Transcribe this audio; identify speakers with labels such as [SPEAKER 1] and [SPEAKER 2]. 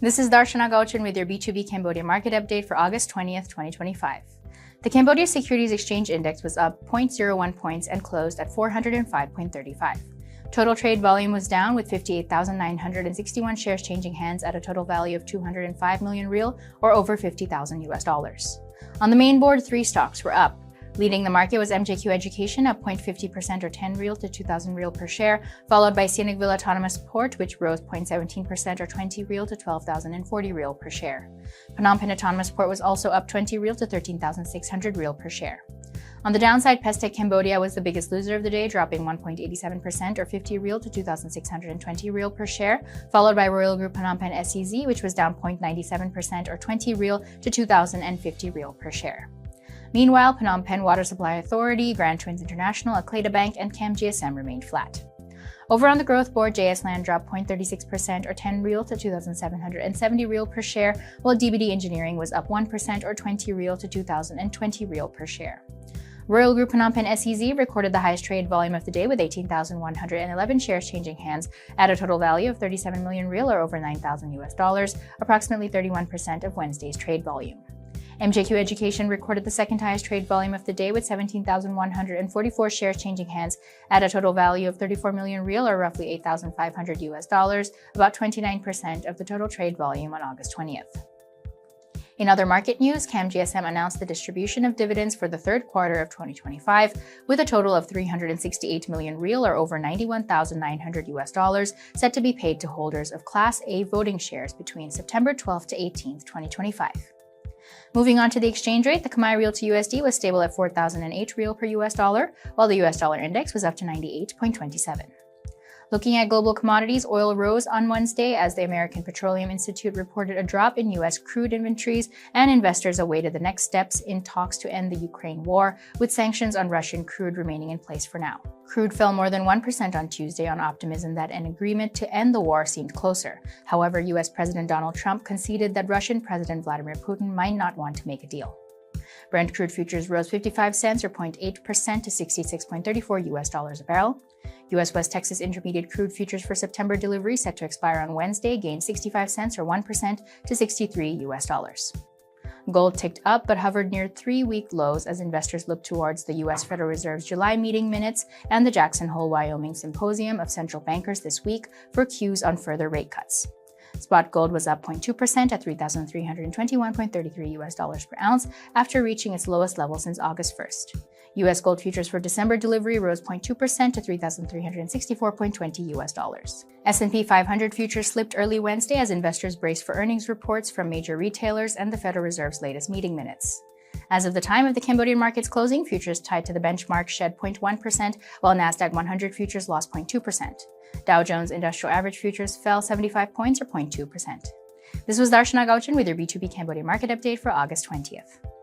[SPEAKER 1] This is Darshana Gauchan with your B2B Cambodia Market update for August 20th, 2025. The Cambodia Securities Exchange Index was up 0.01 points and closed at 405.35. Total trade volume was down with 58,961 shares changing hands at a total value of 205 million real or over $50,000. On the main board, 3 stocks were up. Leading the market was MJQ Education, up 0.50% or 10 real to 2,000 real per share, followed by Sihanoukville Autonomous Port, which rose 0.17% or 20 real to 12,040 real per share. Phnom Penh Autonomous Port was also up 20 real to 13,600 real per share. On the downside, Pestec Cambodia was the biggest loser of the day, dropping 1.87% or 50 real to 2,620 real per share, followed by Royal Group Phnom Penh SEZ, which was down 0.97% or 20 real to 2,050 real per share. Meanwhile, Phnom Penh Water Supply Authority, Grand Twins International, Akleda Bank, and Cam GSM remained flat. Over on the growth board, JS Land dropped 0.36% or 10 real to 2,770 real per share, while DBD Engineering was up 1% or 20 real to 2,020 real per share. Royal Group Phnom Penh SEZ recorded the highest trade volume of the day with 18,111 shares changing hands at a total value of 37 million real or over $9,000, approximately 31% of Wednesday's trade volume. MJQ Education recorded the second highest trade volume of the day with 17,144 shares changing hands at a total value of 34 million real or roughly $8,500, about 29% of the total trade volume on August 20th. In other market news, Cam GSM announced the distribution of dividends for the third quarter of 2025 with a total of 368 million real or over $91,900 set to be paid to holders of Class A voting shares between September 12th to 18th, 2025. Moving on to the exchange rate, the Khmer Real to USD was stable at 4,008 real per US dollar, while the US dollar index was up to 98.27. Looking at global commodities, oil rose on Wednesday as the American Petroleum Institute reported a drop in U.S. crude inventories, and investors awaited the next steps in talks to end the Ukraine war, with sanctions on Russian crude remaining in place for now. Crude fell more than 1% on Tuesday on optimism that an agreement to end the war seemed closer. However, U.S. President Donald Trump conceded that Russian President Vladimir Putin might not want to make a deal. Brent crude futures rose 55 cents or 0.8% to $66.34 a barrel. U.S. West Texas Intermediate crude futures for September delivery set to expire on Wednesday gained 65 cents or 1% to $63. Gold ticked up but hovered near 3-week lows as investors looked towards the U.S. Federal Reserve's July meeting minutes and the Jackson Hole, Wyoming Symposium of Central Bankers this week for cues on further rate cuts. Spot gold was up 0.2% at $3,321.33 per ounce after reaching its lowest level since August 1st. U.S. gold futures for December delivery rose 0.2% to $3,364.20. S&P 500 futures slipped early Wednesday as investors braced for earnings reports from major retailers and the Federal Reserve's latest meeting minutes. As of the time of the Cambodian market's closing, futures tied to the benchmark shed 0.1%, while Nasdaq 100 futures lost 0.2%. Dow Jones Industrial Average futures fell 75 points or 0.2%. This was Darshana Gauchan with your B2B Cambodia Market update for August 20th.